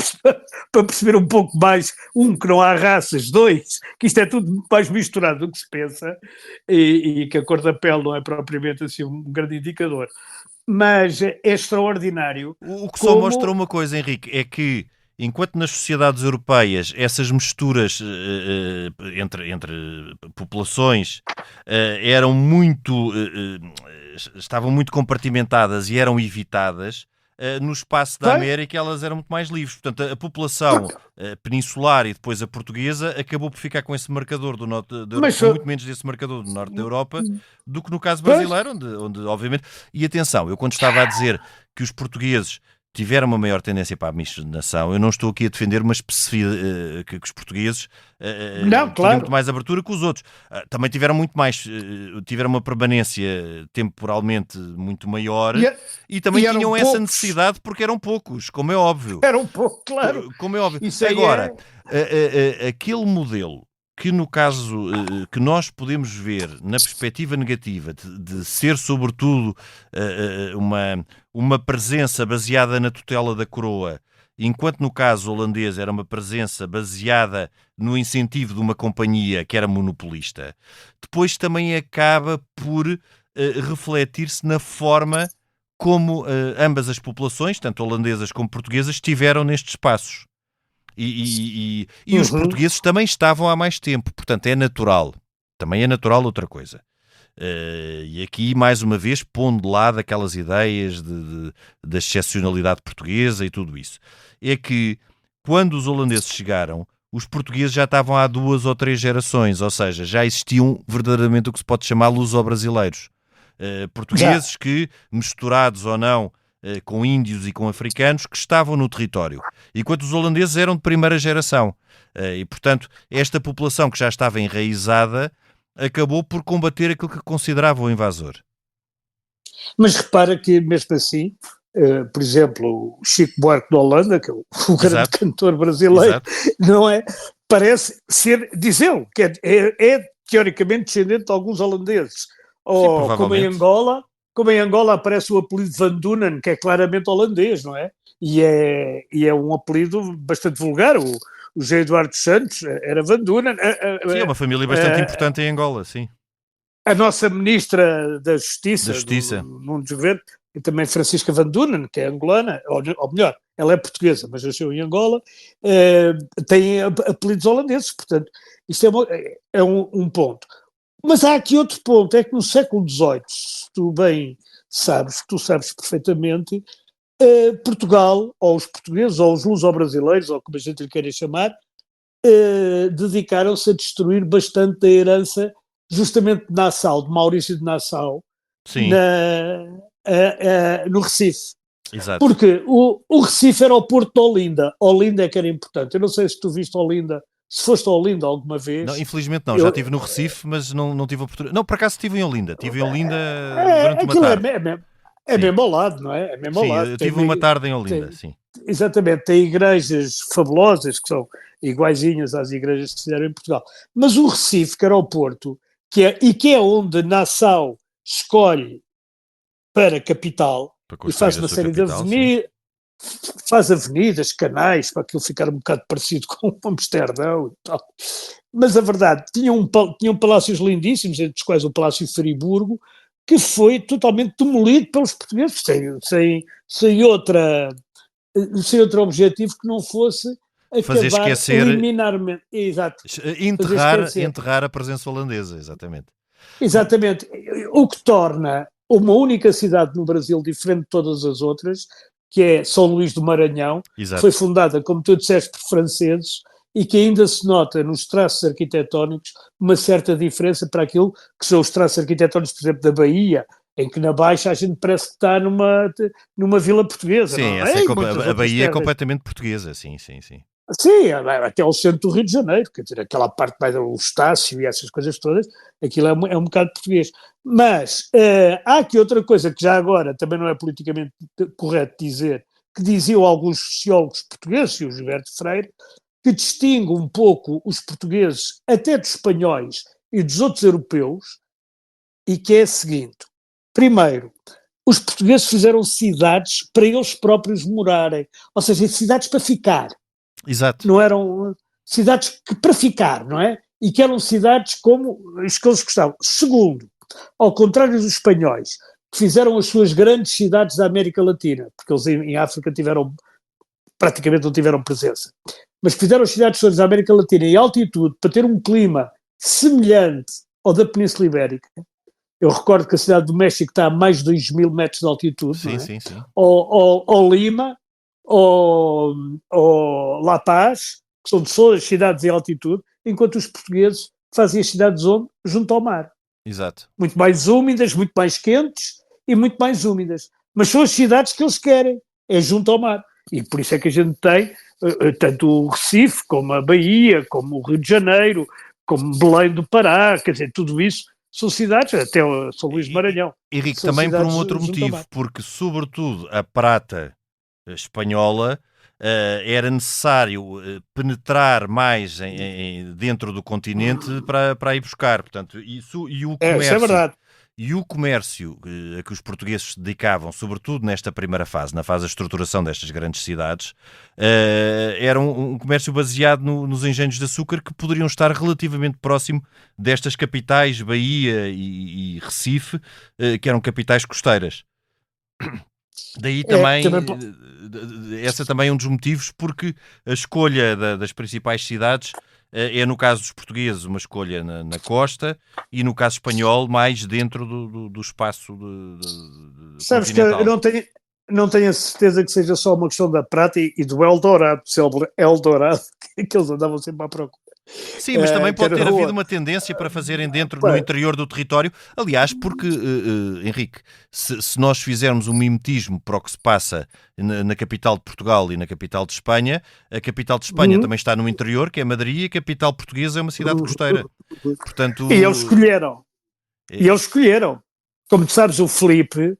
Speaker 4: para perceber um pouco mais, que não há raças, dois, que isto é tudo mais misturado do que se pensa e que a cor da pele não é propriamente assim um grande indicador. Mas é extraordinário.
Speaker 3: O que só mostra uma coisa, Henrique, é que enquanto nas sociedades europeias essas misturas entre populações eram estavam muito compartimentadas e eram evitadas, no espaço da América elas eram muito mais livres. Portanto, a população peninsular e depois a portuguesa acabou por ficar com esse marcador do norte da Europa, muito menos desse marcador do norte da Europa do que no caso brasileiro, onde obviamente... E atenção, eu quando estava a dizer que os portugueses tiveram uma maior tendência para a miscigenação, eu não estou aqui a defender uma especificidade que os portugueses tinham muito mais abertura que os outros. Também tiveram tiveram uma permanência temporalmente muito maior e também tinham essa necessidade porque eram poucos, como é óbvio.
Speaker 4: Eram poucos, claro.
Speaker 3: Como é óbvio. Agora, aquele modelo que no caso que nós podemos ver na perspectiva negativa de ser sobretudo uma presença baseada na tutela da coroa, enquanto no caso holandês era uma presença baseada no incentivo de uma companhia que era monopolista, depois também acaba por refletir-se na forma como ambas as populações, tanto holandesas como portuguesas, estiveram nestes espaços. E os portugueses também estavam há mais tempo, portanto é natural. Também é natural outra coisa. E aqui, mais uma vez, pondo de lado aquelas ideias da excepcionalidade portuguesa e tudo isso. É que, quando os holandeses chegaram, os portugueses já estavam há 2 ou 3 gerações, ou seja, já existiam verdadeiramente o que se pode chamar luso-brasileiros. Portugueses que, misturados ou não com índios e com africanos que estavam no território, enquanto os holandeses eram de primeira geração. E, portanto, esta população que já estava enraizada acabou por combater aquilo que considerava o invasor.
Speaker 4: Mas repara que, mesmo assim, por exemplo, o Chico Buarque de Holanda, que é o grande cantor brasileiro, não é? Parece ser, diz-ele, que é teoricamente descendente de alguns holandeses. Ou como em Angola aparece o apelido Van Dunen, que é claramente holandês, não é? E é um apelido bastante vulgar. O José Eduardo Santos era Van Dunen.
Speaker 3: Sim, é uma família bastante importante em Angola, sim.
Speaker 4: A nossa ministra da Justiça. Do mundo dos governos, e também Francisca Van Dunen, que é angolana, ou melhor, ela é portuguesa, mas nasceu em Angola, tem apelidos holandeses, portanto, isto é um ponto. Mas há aqui outro ponto, é que no século XVIII, se tu bem sabes, tu sabes perfeitamente, Portugal, ou os portugueses, ou os luso-brasileiros, ou como a gente lhe queira chamar, dedicaram-se a destruir bastante da herança justamente de Nassau, de Maurício de Nassau, no Recife.
Speaker 3: Exato.
Speaker 4: Porque o Recife era o porto de Olinda. Olinda é que era importante. Eu não sei se tu viste Olinda, se foste a Olinda alguma vez.
Speaker 3: Não, infelizmente não, já estive no Recife, mas não tive a oportunidade. Não, por acaso estive em Olinda. Estive em Olinda durante uma tarde.
Speaker 4: É mesmo ao lado, não é? É mesmo ao lado.
Speaker 3: Eu tive uma tarde em Olinda, sim.
Speaker 4: Exatamente, tem igrejas fabulosas que são iguaizinhas às igrejas que se fizeram em Portugal. Mas o Recife, que era o porto, que é onde Nassau escolhe para capital e faz uma série de avenidas, faz avenidas, canais, para aquilo ficar um bocado parecido com Amsterdão e tal. Mas a verdade, tinham palácios lindíssimos, entre os quais o Palácio Friburgo, que foi totalmente demolido pelos portugueses, sem outro objetivo que não fosse
Speaker 3: fazer esquecer,
Speaker 4: liminarmente, exato,
Speaker 3: enterrar a presença holandesa, exatamente.
Speaker 4: Exatamente, o que torna uma única cidade no Brasil diferente de todas as outras, que é São Luís do Maranhão, que foi fundada, como tu disseste, por franceses, e que ainda se nota nos traços arquitetónicos uma certa diferença para aquilo que são os traços arquitetónicos, por exemplo, da Bahia, em que na Baixa a gente parece que está numa vila portuguesa.
Speaker 3: Sim,
Speaker 4: não?
Speaker 3: A Bahia é completamente portuguesa, sim.
Speaker 4: Sim, até ao centro do Rio de Janeiro, quer dizer, aquela parte mais do Estácio e essas coisas todas, aquilo é um bocado português. Mas há aqui outra coisa que já agora também não é politicamente correto dizer, que diziam alguns sociólogos portugueses, e o Gilberto Freire, que distingue um pouco os portugueses até dos espanhóis e dos outros europeus, e que é a seguinte: primeiro, os portugueses fizeram cidades para eles próprios morarem, ou seja, cidades para ficar.
Speaker 3: Exato.
Speaker 4: Não eram cidades que para ficar, não é? E que eram cidades como as que eles gostavam. Segundo, ao contrário dos espanhóis, que fizeram as suas grandes cidades da América Latina, porque eles em África praticamente não tiveram presença, mas fizeram as cidades todas da América Latina em altitude para ter um clima semelhante ao da Península Ibérica. Eu recordo que a cidade do México está a mais de 2.000 metros de altitude,
Speaker 3: sim,
Speaker 4: não é?
Speaker 3: Sim.
Speaker 4: Ou Lima, ou La Paz, que são todas cidades em altitude, enquanto os portugueses fazem as cidades junto ao mar.
Speaker 3: Exato.
Speaker 4: Muito mais úmidas, muito mais quentes e muito mais úmidas. Mas são as cidades que eles querem, é junto ao mar. E por isso é que a gente tem tanto o Recife, como a Bahia, como o Rio de Janeiro, como Belém do Pará, quer dizer, tudo isso são cidades, até São Luís do Maranhão.
Speaker 3: Henrique, também por um outro motivo, porque sobretudo a prata espanhola era necessário penetrar mais dentro do continente para ir buscar, portanto, isso e o comércio.
Speaker 4: Isso é verdade.
Speaker 3: E o comércio a que os portugueses se dedicavam, sobretudo nesta primeira fase, na fase da estruturação destas grandes cidades, era um comércio baseado nos engenhos de açúcar que poderiam estar relativamente próximo destas capitais, Bahia e Recife, que eram capitais costeiras. Daí também, essa também é um dos motivos, porque a escolha das principais cidades é, no caso dos portugueses, uma escolha na costa e, no caso espanhol, mais dentro do espaço
Speaker 4: Sabes
Speaker 3: continental.
Speaker 4: Que eu não tenho a certeza que seja só uma questão da prata e do Eldorado, se é Eldorado, que eles andavam sempre à procura.
Speaker 3: Sim, mas também
Speaker 4: que
Speaker 3: pode
Speaker 4: era
Speaker 3: ter havido
Speaker 4: outra.
Speaker 3: uma tendência para fazerem dentro, no
Speaker 4: Bem,
Speaker 3: interior do território. Aliás, porque, Henrique, se nós fizermos um mimetismo para o que se passa na capital de Portugal e na capital de Espanha, a capital de Espanha
Speaker 4: hum,
Speaker 3: também está no interior, que é Madrid, e a capital portuguesa é uma cidade costeira.
Speaker 4: e eles
Speaker 3: Portanto,
Speaker 4: escolheram. E
Speaker 3: é-
Speaker 4: eles escolheram. Como tu sabes, o Filipe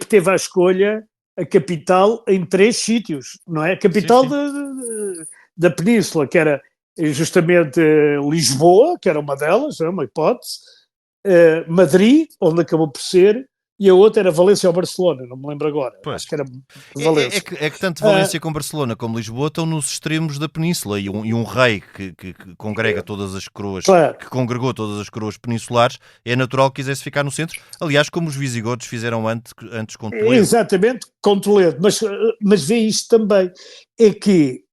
Speaker 4: teve à escolha a capital em 3 sítios, não é? A
Speaker 3: sim,
Speaker 4: capital
Speaker 3: sim.
Speaker 4: da Península, que era justamente Lisboa, que era uma delas, é uma hipótese, Madrid, onde acabou por ser, e a outra era Valência ou Barcelona, não me lembro agora, acho
Speaker 3: Pois.
Speaker 4: que era
Speaker 3: É
Speaker 4: Valência.
Speaker 3: que tanto
Speaker 4: Uh,
Speaker 3: Valência como Barcelona como Lisboa estão nos extremos da península e um rei que congrega todas as coroas,
Speaker 4: claro,
Speaker 3: que congregou todas as coroas peninsulares, é natural que quisesse ficar no centro. Aliás, como os visigodos fizeram antes com Toledo.
Speaker 4: exatamente, com Toledo, mas vê isto também, é que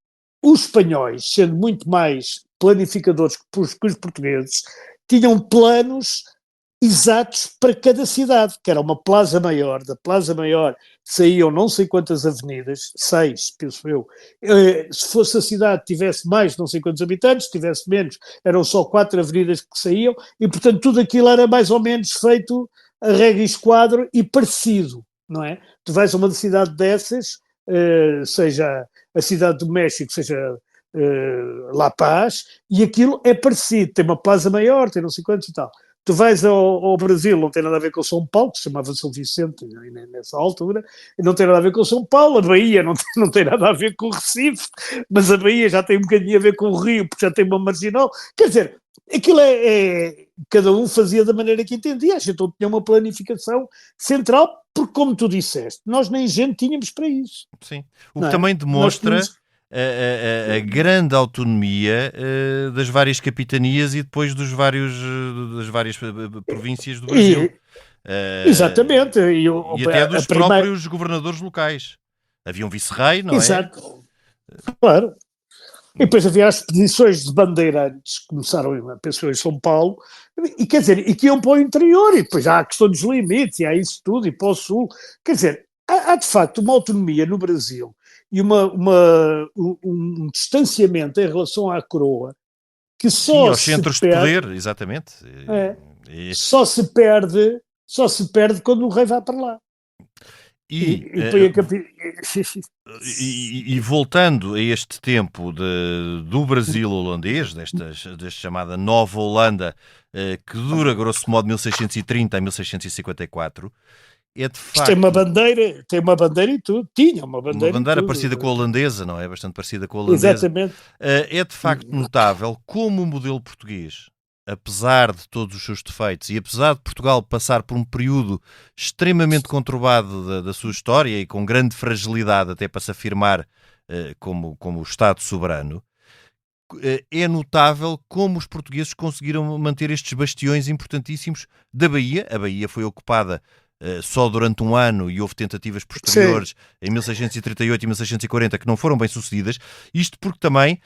Speaker 4: os espanhóis, sendo muito mais planificadores que os portugueses, tinham planos exatos para cada cidade, que era uma Plaza Maior. Da Plaza Maior saíam não sei quantas avenidas, 6, penso eu. Se fosse a cidade tivesse mais não sei quantos habitantes, se tivesse menos, eram só 4 avenidas que saíam, e portanto tudo aquilo era mais ou menos feito a regra e esquadro e parecido, não é? Tu vais a uma cidade dessas, seja a cidade do México, seja La Paz, e aquilo é parecido, tem uma Plaza Maior, tem não sei quantos e tal. Tu vais ao Brasil, não tem nada a ver com São Paulo, que se chamava São Vicente nessa altura, não tem nada a ver com São Paulo, a Bahia não tem nada a ver com o Recife, mas a Bahia já tem um bocadinho a ver com o Rio, porque já tem uma marginal. Quer dizer, aquilo cada um fazia da maneira que entendia, a gente não tinha uma planificação central, porque como tu disseste, nós nem gente tínhamos para isso.
Speaker 3: Sim. O
Speaker 4: Não
Speaker 3: que
Speaker 4: é?
Speaker 3: também
Speaker 4: Nós
Speaker 3: demonstra
Speaker 4: tínhamos.
Speaker 3: a grande autonomia das várias capitanias e depois das várias províncias do Brasil.
Speaker 4: E,
Speaker 3: Eh,
Speaker 4: exatamente,
Speaker 3: e até
Speaker 4: a
Speaker 3: dos
Speaker 4: primeira.
Speaker 3: próprios governadores locais. Havia um vice-rei, não é?
Speaker 4: Exato, claro. E depois havia as expedições de bandeirantes que começaram, penso, em São Paulo, e quer dizer, e que iam para o interior, e depois há a questão dos limites, e há isso tudo, e para o sul. Quer dizer, há de facto uma autonomia no Brasil e um distanciamento em relação à coroa que
Speaker 3: Sim,
Speaker 4: só
Speaker 3: aos
Speaker 4: se
Speaker 3: centros de
Speaker 4: perde,
Speaker 3: poder, exatamente.
Speaker 4: é,
Speaker 3: E,
Speaker 4: só se perde quando o rei vai para lá.
Speaker 3: e,
Speaker 4: E põe a capi...
Speaker 3: e voltando a este tempo do Brasil holandês, desta chamada Nova Holanda, que dura grosso modo 1630 a 1654, é de facto
Speaker 4: Tem uma bandeira e tudo, tinha uma
Speaker 3: uma
Speaker 4: bandeira e
Speaker 3: bandeira parecida
Speaker 4: tudo.
Speaker 3: com a holandesa, não é? Bastante parecida com a holandesa.
Speaker 4: Exatamente.
Speaker 3: É de facto notável como o modelo português, apesar de todos os seus defeitos e apesar de Portugal passar por um período extremamente conturbado da sua história e com grande fragilidade até para se afirmar como Estado soberano, é notável como os portugueses conseguiram manter estes bastiões importantíssimos da Bahia. A Bahia foi ocupada só durante um ano e houve tentativas
Speaker 4: Sim.
Speaker 3: posteriores em 1638 e 1640 que não foram bem sucedidas. Isto porque também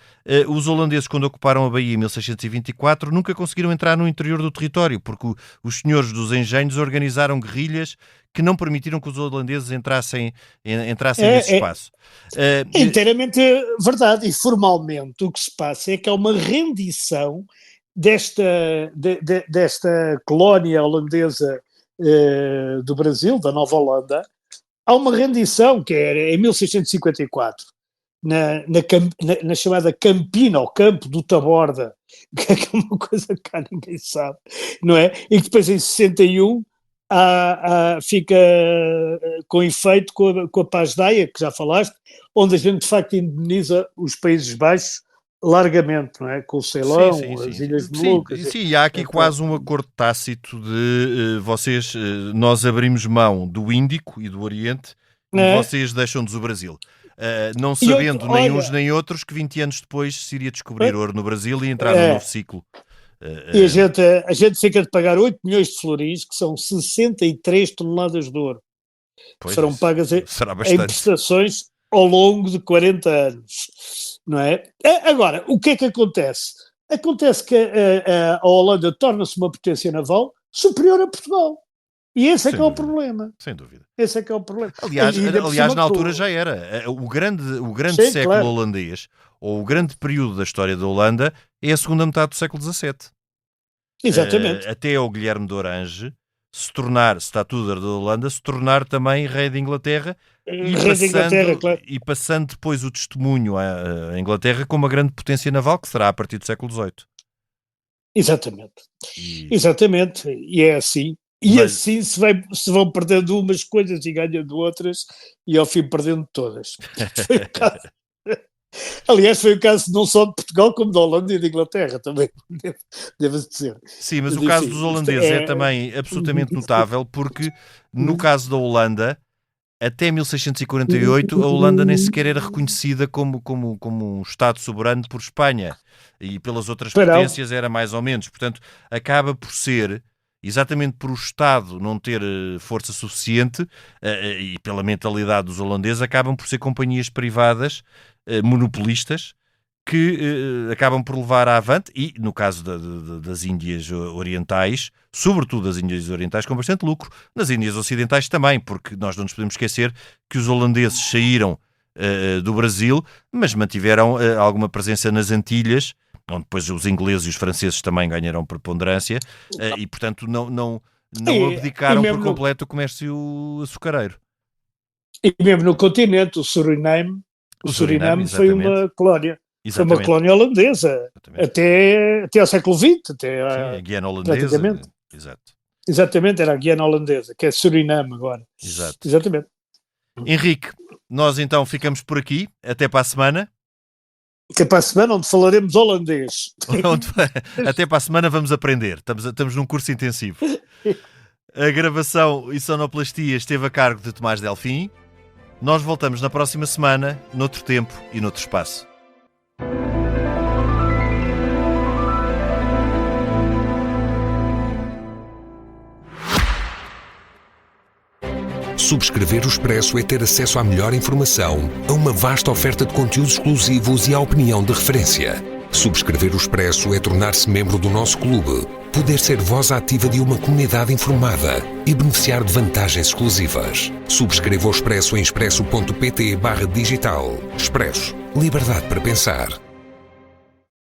Speaker 3: os holandeses, quando ocuparam a Bahia em 1624, nunca conseguiram entrar no interior do território, porque os senhores dos engenhos organizaram guerrilhas que não permitiram que os holandeses entrassem nesse
Speaker 4: É,
Speaker 3: espaço. Uh,
Speaker 4: é inteiramente verdade. E formalmente o que se passa é que há uma rendição desta colónia holandesa do Brasil, da Nova Holanda. Há uma rendição que era em 1654, na chamada Campina, o campo do Taborda, que é uma coisa que cá ninguém sabe, não é? E que depois em 61 fica com efeito com a Paz de Haia, que já falaste, onde a gente de facto indemniza os Países Baixos largamente, não é? Com o
Speaker 3: Sim,
Speaker 4: Ceilão,
Speaker 3: sim,
Speaker 4: as
Speaker 3: sim.
Speaker 4: Ilhas
Speaker 3: Sim,
Speaker 4: Molucas.
Speaker 3: sim, e há aqui
Speaker 4: Então,
Speaker 3: quase um acordo tácito de nós abrimos mão do Índico e do Oriente e
Speaker 4: é?
Speaker 3: vocês deixam-nos o Brasil. Não
Speaker 4: E
Speaker 3: sabendo nem uns
Speaker 4: olha,
Speaker 3: nem outros que 20 anos depois se iria descobrir ouro no Brasil e entrar num novo
Speaker 4: é,
Speaker 3: ciclo.
Speaker 4: e a gente fica de pagar 8 milhões de floris, que são 63 toneladas de ouro, que
Speaker 3: Pois
Speaker 4: foram
Speaker 3: isso
Speaker 4: pagas
Speaker 3: será
Speaker 4: em
Speaker 3: bastante.
Speaker 4: prestações ao longo de 40 anos, não é? Agora, o que é que acontece? Acontece que a Holanda torna-se uma potência naval superior a Portugal. E esse é
Speaker 3: Sem
Speaker 4: que é o
Speaker 3: dúvida.
Speaker 4: problema.
Speaker 3: Sem dúvida.
Speaker 4: Esse é que é o problema.
Speaker 3: Aliás,
Speaker 4: E ainda por
Speaker 3: aliás
Speaker 4: cima
Speaker 3: na altura
Speaker 4: tu-
Speaker 3: já era. O grande
Speaker 4: Sim,
Speaker 3: século
Speaker 4: claro.
Speaker 3: holandês, ou o grande período da história da Holanda, é a segunda metade do século XVII.
Speaker 4: Exatamente.
Speaker 3: Até ao Guilherme de Orange se tornar, Statutor da Holanda, se tornar também rei de Inglaterra
Speaker 4: Rei da Inglaterra, claro.
Speaker 3: e passando depois o testemunho à Inglaterra como uma grande potência naval, que será a partir do século XVIII.
Speaker 4: Exatamente.
Speaker 3: E-
Speaker 4: Exatamente. E é assim. E
Speaker 3: Mas-
Speaker 4: assim se vão perdendo umas coisas e ganhando outras, e ao fim perdendo todas. Foi o caso. Aliás, foi o caso não só de Portugal, como da Holanda e da Inglaterra também, devo dizer.
Speaker 3: Sim, mas
Speaker 4: Mas,
Speaker 3: o caso
Speaker 4: enfim,
Speaker 3: dos
Speaker 4: isto
Speaker 3: holandeses é também absolutamente notável, porque no caso da Holanda, até 1648, a Holanda nem sequer era reconhecida como um Estado soberano por Espanha, e pelas outras
Speaker 4: Pois não.
Speaker 3: potências era mais ou menos. Portanto, acaba por ser, exatamente por o Estado não ter força suficiente, e pela mentalidade dos holandeses, acabam por ser companhias privadas monopolistas, que acabam por levar avante, e no caso das Índias Orientais, sobretudo das Índias Orientais, com bastante lucro, nas Índias Ocidentais também, porque nós não nos podemos esquecer que os holandeses saíram do Brasil, mas mantiveram alguma presença nas Antilhas, onde depois os ingleses e os franceses também ganharam preponderância, e portanto não abdicaram
Speaker 4: mesmo
Speaker 3: por completo o comércio açucareiro.
Speaker 4: E mesmo no continente, o Suriname foi
Speaker 3: exatamente.
Speaker 4: uma colónia. Foi uma
Speaker 3: Exatamente.
Speaker 4: colónia holandesa,
Speaker 3: Exatamente.
Speaker 4: até ao século XX,
Speaker 3: Sim, a Guiana holandesa.
Speaker 4: praticamente.
Speaker 3: Exato.
Speaker 4: Exatamente, era a Guiana holandesa, que é Suriname agora.
Speaker 3: Exato.
Speaker 4: Exatamente.
Speaker 3: Henrique, nós então ficamos por aqui. Até para a semana.
Speaker 4: Que é para a semana onde falaremos holandês.
Speaker 3: Até para a semana vamos aprender. Estamos num curso intensivo. A gravação e sonoplastia esteve a cargo de Tomás Delfim. Nós voltamos na próxima semana, noutro tempo e noutro espaço.
Speaker 5: Subscrever o Expresso é ter acesso à melhor informação, a uma vasta oferta de conteúdos exclusivos e à opinião de referência. Subscrever o Expresso é tornar-se membro do nosso clube, poder ser voz ativa de uma comunidade informada e beneficiar de vantagens exclusivas. Subscreva o Expresso em expresso.pt/digital. Expresso. Liberdade para pensar.